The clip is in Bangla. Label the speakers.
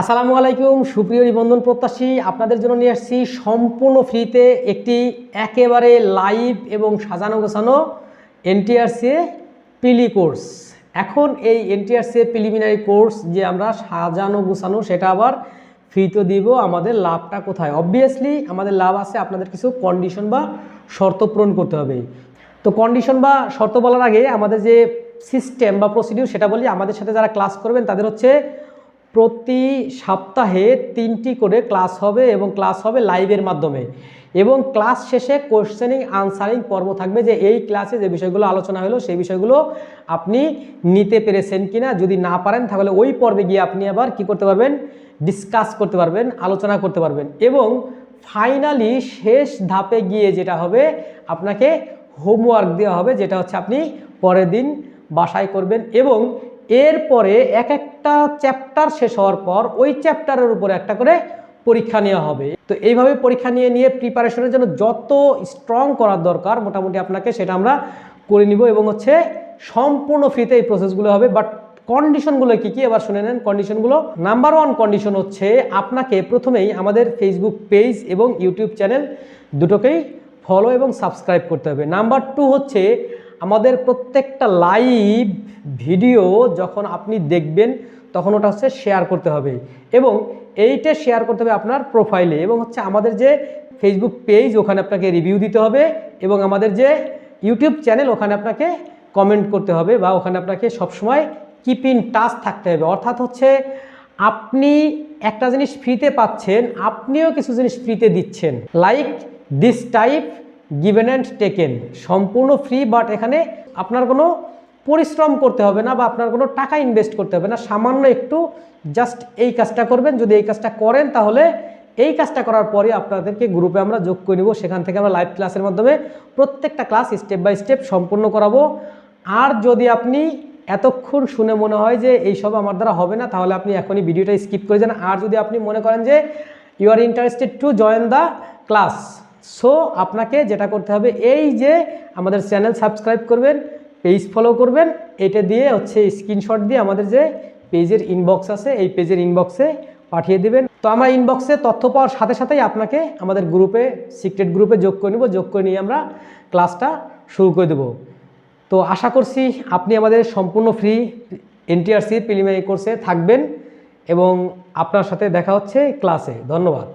Speaker 1: আসসালামু আলাইকুম সুপ্রিয় নিবন্ধন প্রত্যাশী, আপনাদের জন্য নিয়ে আসছি সম্পূর্ণ ফ্রিতে একটি একেবারে লাইভ এবং সাজানো গোছানো এনটিআরসি প্রিলি কোর্স। এখন এই এনটিআরসি প্রিলিমিনারি কোর্স যে আমরা সাজানো গোছানো সেটা আবার ফ্রিতে দিব। আমাদের লাভটা কোথায়? অবভিয়াসলি আমাদের লাভ আছে, আপনাদের কিছু কন্ডিশন বা শর্ত পূরণ করতে হবে। তো কন্ডিশন বা শর্ত বলার আগে আমাদের যে সিস্টেম বা প্রসিডিউর সেটা বলি। আমাদের সাথে যারা ক্লাস করবেন তাদের হচ্ছে প্রতি সপ্তাহে 3টি করে ক্লাস হবে এবং ক্লাস হবে লাইভের মাধ্যমে, এবং ক্লাস শেষে কোশ্চেনিং আনসারিং পর্ব থাকবে যে এই ক্লাসে যে বিষয়গুলো আলোচনা হলো সেই বিষয়গুলো আপনি নিতে পেরেছেন কিনা। যদি না পারেন তাহলে ওই পর্বে গিয়ে আপনি আবার কি করতে পারবেন, ডিসকাস করতে পারবেন, আলোচনা করতে পারবেন। এবং ফাইনালি শেষ ধাপে গিয়ে যেটা হবে, আপনাকে হোমওয়ার্ক দেওয়া হবে, যেটা হচ্ছে আপনি পরের দিন বাসায় করবেন। এবং এরপরে এক একটা চ্যাপ্টার শেষ হওয়ার পর ওই চ্যাপ্টারের উপরে একটা করে পরীক্ষা নেওয়া হবে। তো এইভাবে পরীক্ষা নিয়ে প্রিপারেশনের জন্য যত স্ট্রং করার দরকার মোটামুটি আপনাকে সেটা আমরা করে নিব, এবং হচ্ছে সম্পূর্ণ ফ্রিতে এই প্রসেসগুলো হবে। বাট কন্ডিশনগুলো কি কি এবার শুনে নেন। কন্ডিশনগুলো, নাম্বার 1 কন্ডিশন হচ্ছে আপনাকে প্রথমেই আমাদের ফেসবুক পেজ এবং ইউটিউব চ্যানেল দুটোকেই ফলো এবং সাবস্ক্রাইব করতে হবে। নাম্বার 2 হচ্ছে আমাদের প্রত্যেকটা লাইভ ভিডিও যখন আপনি দেখবেন তখন ওটা হচ্ছে শেয়ার করতে হবে, এবং এইটা শেয়ার করতে হবে আপনার প্রোফাইলে। এবং হচ্ছে আমাদের যে ফেসবুক পেজ ওখানে আপনাকে রিভিউ দিতে হবে, এবং আমাদের যে ইউটিউব চ্যানেল ওখানে আপনাকে কমেন্ট করতে হবে, বা ওখানে আপনাকে সবসময় কিপ ইন টাচ থাকতে হবে। অর্থাৎ হচ্ছে আপনি একটা জিনিস ফ্রিতে পাচ্ছেন, আপনিও কিছু জিনিস ফ্রিতে দিচ্ছেন। Like this type given and taken, সম্পূর্ণ ফ্রি। বাট এখানে আপনার কোনো পরিশ্রম করতে হবে না বা আপনার কোনো টাকা ইনভেস্ট করতে হবে না। সামান্য একটু জাস্ট এই কাজটা করবেন। যদি এই কাজটা করেন তাহলে এই কাজটা করার পরে আপনাদেরকে গ্রুপে আমরা যোগ করে নেব। সেখান থেকে আমরা লাইভ ক্লাসের মাধ্যমে প্রত্যেকটা ক্লাস স্টেপ বাই স্টেপ সম্পূর্ণ করাবো। আর যদি আপনি এতক্ষণ শুনে মনে হয় যে এইসব আমার দ্বারা হবে না, তাহলে আপনি এখনই ভিডিওটা স্কিপ করে যান। আর যদি আপনি মনে করেন যে you are interested to join the class, so আপনাকে যেটা করতে হবে, এই যে আমাদের চ্যানেল সাবস্ক্রাইব করবেন, পেজ ফলো করবেন, এটা দিয়ে হচ্ছে স্ক্রিনশট দিয়ে আমাদের যে পেজের ইনবক্স আছে এই পেজের ইনবক্সে পাঠিয়ে দিবেন। তো আমরা ইনবক্সে তথ্য পাওয়ার সাথে সাথেই আপনাকে আমাদের গ্রুপে, সিক্রেট গ্রুপে যোগ করে নেব। যোগ করে নিয়ে আমরা ক্লাসটা শুরু করে দেব। তো আশা করছি আপনি আমাদের সম্পূর্ণ ফ্রি এনটিআরসি প্রিলিমিনারি কোর্সে থাকবেন, এবং আপনার সাথে দেখা হচ্ছে ক্লাসে। ধন্যবাদ।